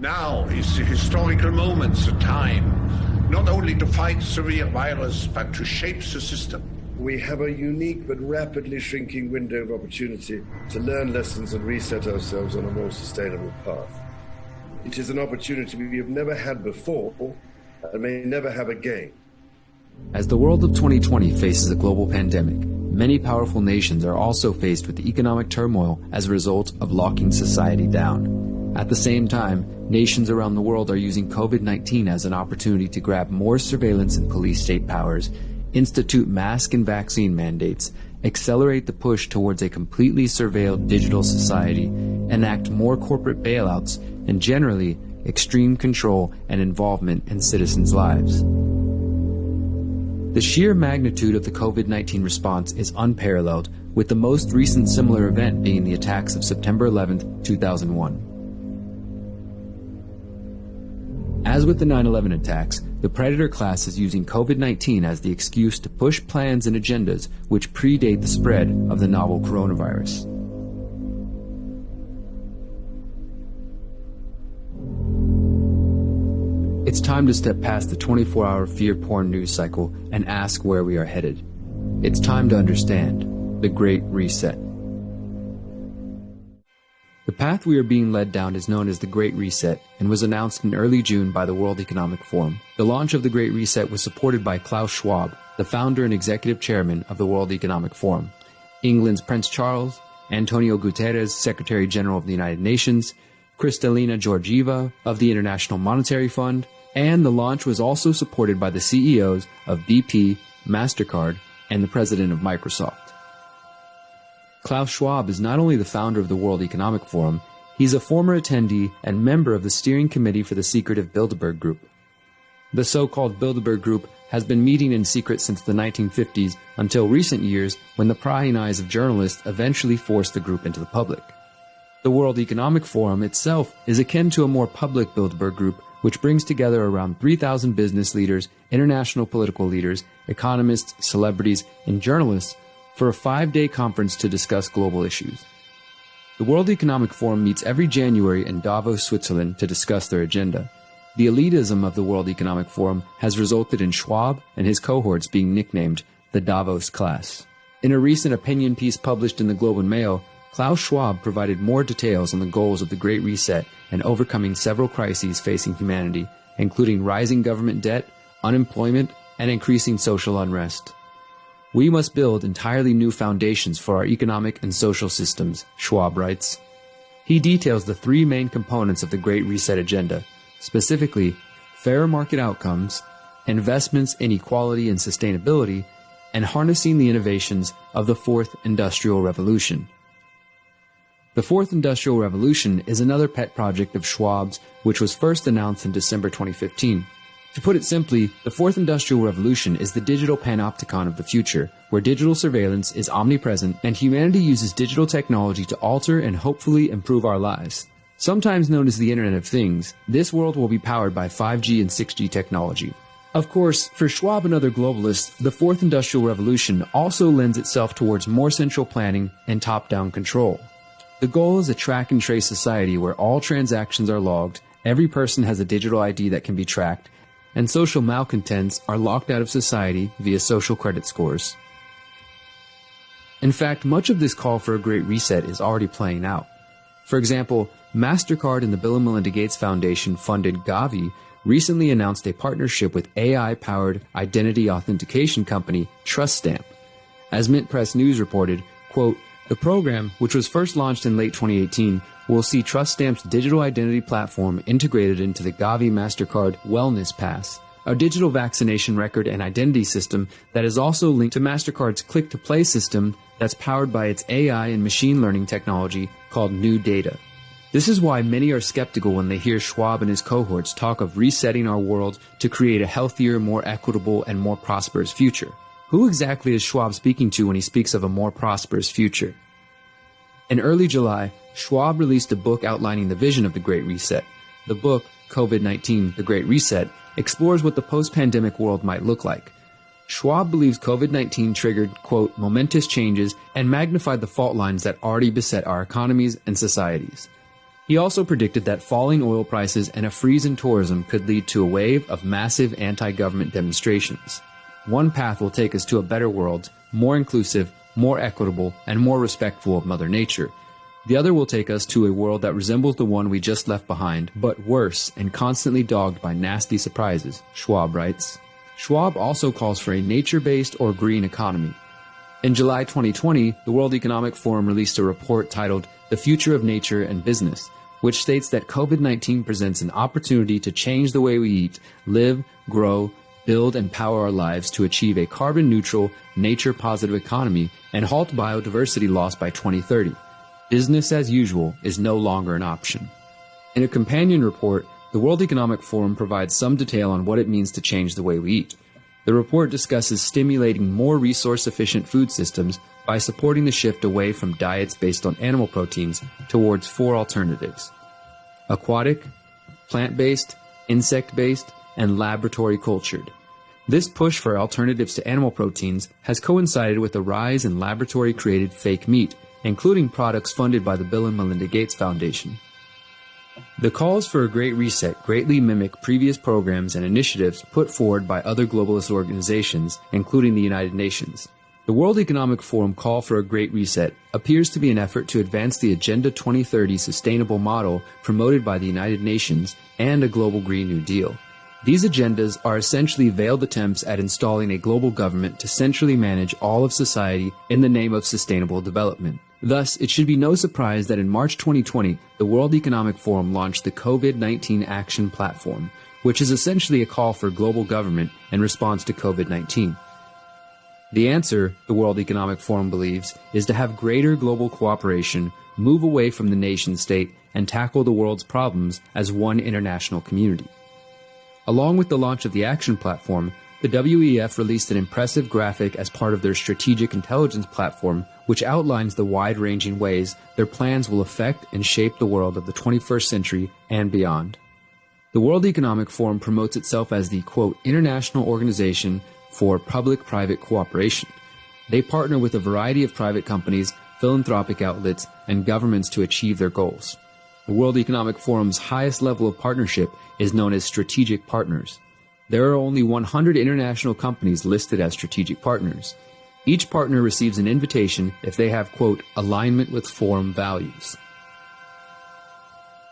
Now is the historical moment, the time, not only to fight severe virus, but to shape the system. We have a unique but rapidly shrinking window of opportunity to learn lessons and reset ourselves on a more sustainable path. It is an opportunity we have never had before and may never have again. As the world of 2020 faces a global pandemic, many powerful nations are also faced with economic turmoil as a result of locking society down. At the same time, nations around the world are using COVID-19 as an opportunity to grab more surveillance and police state powers, institute mask and vaccine mandates, accelerate the push towards a completely surveilled digital society, enact more corporate bailouts, and generally, extreme control and involvement in citizens' lives. The sheer magnitude of the COVID-19 response is unparalleled, with the most recent similar event being the attacks of September 11, 2001. As with the 9/11 attacks, the predator class is using COVID-19 as the excuse to push plans and agendas which predate the spread of the novel coronavirus. It's time to step past the 24-hour fear-porn news cycle and ask where we are headed. It's time to understand the Great Reset. The path we are being led down is known as the Great Reset and was announced in early June by the World Economic Forum. The launch of the Great Reset was supported by Klaus Schwab, the founder and executive chairman of the World Economic Forum, England's Prince Charles, Antonio Guterres, Secretary General of the United Nations, Kristalina Georgieva of the International Monetary Fund, and the launch was also supported by the CEOs of BP, MasterCard, and the president of Microsoft. Klaus Schwab is not only the founder of the World Economic Forum, he's a former attendee and member of the steering committee for the secretive Bilderberg Group. The so-called Bilderberg Group has been meeting in secret since the 1950s until recent years when the prying eyes of journalists eventually forced the group into the public. The World Economic Forum itself is akin to a more public Bilderberg Group, which brings together around 3,000 business leaders, international political leaders, economists, celebrities, and journalists for a 5-day conference to discuss global issues. The World Economic Forum meets every January in Davos, Switzerland to discuss their agenda. The elitism of the World Economic Forum has resulted in Schwab and his cohorts being nicknamed the Davos class. In a recent opinion piece published in the Globe and Mail, Klaus Schwab provided more details on the goals of the Great Reset and overcoming several crises facing humanity, including rising government debt, unemployment, and increasing social unrest. We must build entirely new foundations for our economic and social systems, Schwab writes. He details the 3 main components of the Great Reset agenda, specifically fair market outcomes, investments in equality and sustainability, and harnessing the innovations of the 4th Industrial Revolution. The 4th Industrial Revolution is another pet project of Schwab's, which was first announced in December 2015. To put it simply, the 4th Industrial Revolution is the digital panopticon of the future, where digital surveillance is omnipresent and humanity uses digital technology to alter and hopefully improve our lives. Sometimes known as the Internet of Things, this world will be powered by 5G and 6G technology. Of course, for Schwab and other globalists, the 4th Industrial Revolution also lends itself towards more central planning and top-down control. The goal is a track and trace society where all transactions are logged, every person has a digital ID that can be tracked, and social malcontents are locked out of society via social credit scores. In fact, much of this call for a Great Reset is already playing out. For example, MasterCard and the Bill and Melinda Gates Foundation funded Gavi recently announced a partnership with AI-powered identity authentication company TrustStamp. As Mint Press News reported, quote, "The program, which was first launched in late 2018, will see TrustStamp's digital identity platform integrated into the Gavi MasterCard Wellness Pass, a digital vaccination record and identity system that is also linked to MasterCard's Click-to-Play system that's powered by its AI and machine learning technology called NuData. This is why many are skeptical when they hear Schwab and his cohorts talk of resetting our world to create a healthier, more equitable, and more prosperous future. Who exactly is Schwab speaking to when he speaks of a more prosperous future? In early July, Schwab released a book outlining the vision of the Great Reset. The book, COVID-19, The Great Reset, explores what the post-pandemic world might look like. Schwab believes COVID-19 triggered, quote, momentous changes and magnified the fault lines that already beset our economies and societies. He also predicted that falling oil prices and a freeze in tourism could lead to a wave of massive anti-government demonstrations. One path will take us to a better world, more inclusive, more equitable, and more respectful of Mother Nature. The other will take us to a world that resembles the one we just left behind, but worse and constantly dogged by nasty surprises, Schwab writes. Schwab also calls for a nature-based or green economy. In July 2020, the World Economic Forum released a report titled The Future of Nature and Business, which states that COVID-19 presents an opportunity to change the way we eat, live, grow, build, and power our lives to achieve a carbon-neutral, nature-positive economy and halt biodiversity loss by 2030. Business as usual is no longer an option. In a companion report, the World Economic Forum provides some detail on what it means to change the way we eat. The report discusses stimulating more resource-efficient food systems by supporting the shift away from diets based on animal proteins towards 4 alternatives: aquatic, plant-based, insect-based, and laboratory cultured. This push for alternatives to animal proteins has coincided with the rise in laboratory-created fake meat, including products funded by the Bill and Melinda Gates Foundation. The calls for a Great Reset greatly mimic previous programs and initiatives put forward by other globalist organizations, including the United Nations. The World Economic Forum call for a Great Reset appears to be an effort to advance the Agenda 2030 sustainable model promoted by the United Nations and a global Green New Deal. These agendas are essentially veiled attempts at installing a global government to centrally manage all of society in the name of sustainable development. Thus, it should be no surprise that in March 2020, the World Economic Forum launched the COVID-19 Action Platform, which is essentially a call for global government in response to COVID-19. The answer, the World Economic Forum believes, is to have greater global cooperation, move away from the nation-state, and tackle the world's problems as one international community. Along with the launch of the Action Platform, the WEF released an impressive graphic as part of their Strategic Intelligence Platform, which outlines the wide-ranging ways their plans will affect and shape the world of the 21st century and beyond. The World Economic Forum promotes itself as the, quote, international organization for public-private cooperation. They partner with a variety of private companies, philanthropic outlets, and governments to achieve their goals. The World Economic Forum's highest level of partnership is known as strategic partners. There are only 100 international companies listed as strategic partners. Each partner receives an invitation if they have, quote, alignment with forum values.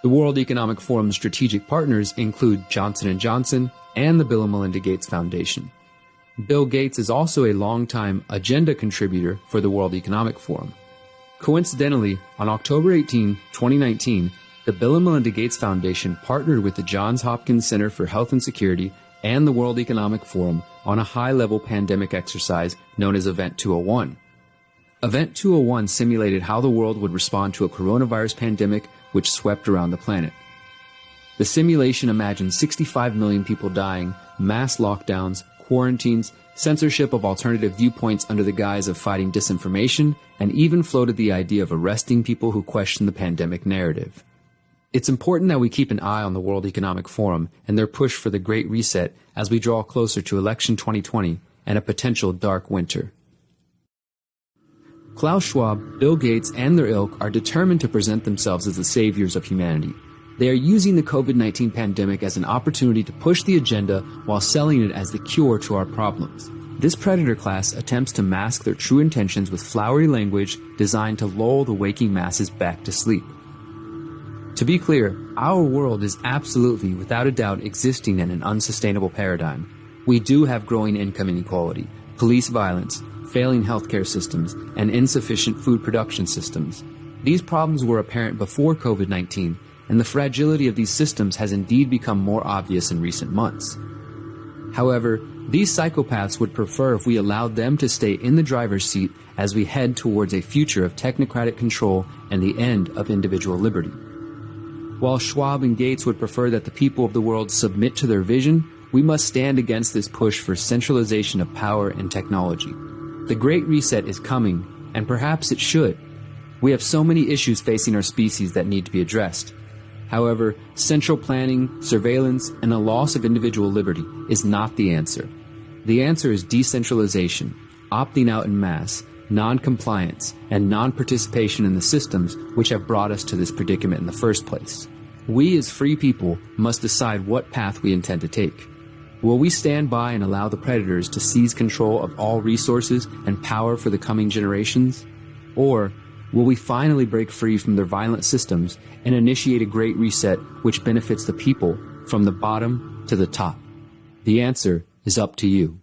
The World Economic Forum's strategic partners include Johnson & Johnson and the Bill and Melinda Gates Foundation. Bill Gates is also a longtime agenda contributor for the World Economic Forum. Coincidentally, on October 18, 2019, the Bill and Melinda Gates Foundation partnered with the Johns Hopkins Center for Health and Security and the World Economic Forum on a high-level pandemic exercise known as Event 201. Event 201 simulated how the world would respond to a coronavirus pandemic which swept around the planet. The simulation imagined 65 million people dying, mass lockdowns, quarantines, censorship of alternative viewpoints under the guise of fighting disinformation, and even floated the idea of arresting people who question the pandemic narrative. It's important that we keep an eye on the World Economic Forum and their push for the Great Reset as we draw closer to election 2020 and a potential dark winter. Klaus Schwab, Bill Gates, and their ilk are determined to present themselves as the saviors of humanity. They are using the COVID-19 pandemic as an opportunity to push the agenda while selling it as the cure to our problems. This predator class attempts to mask their true intentions with flowery language designed to lull the waking masses back to sleep. To be clear, our world is absolutely, without a doubt, existing in an unsustainable paradigm. We do have growing income inequality, police violence, failing healthcare systems, and insufficient food production systems. These problems were apparent before COVID-19, and the fragility of these systems has indeed become more obvious in recent months. However, these psychopaths would prefer if we allowed them to stay in the driver's seat as we head towards a future of technocratic control and the end of individual liberty. While Schwab and Gates would prefer that the people of the world submit to their vision, we must stand against this push for centralization of power and technology. The Great Reset is coming, and perhaps it should. We have so many issues facing our species that need to be addressed. However, central planning, surveillance, and a loss of individual liberty is not the answer. The answer is decentralization, opting out en masse, non-compliance, and non-participation in the systems which have brought us to this predicament in the first place. We as free people must decide what path we intend to take. Will we stand by and allow the predators to seize control of all resources and power for the coming generations? Or will we finally break free from their violent systems and initiate a great reset which benefits the people from the bottom to the top? The answer is up to you.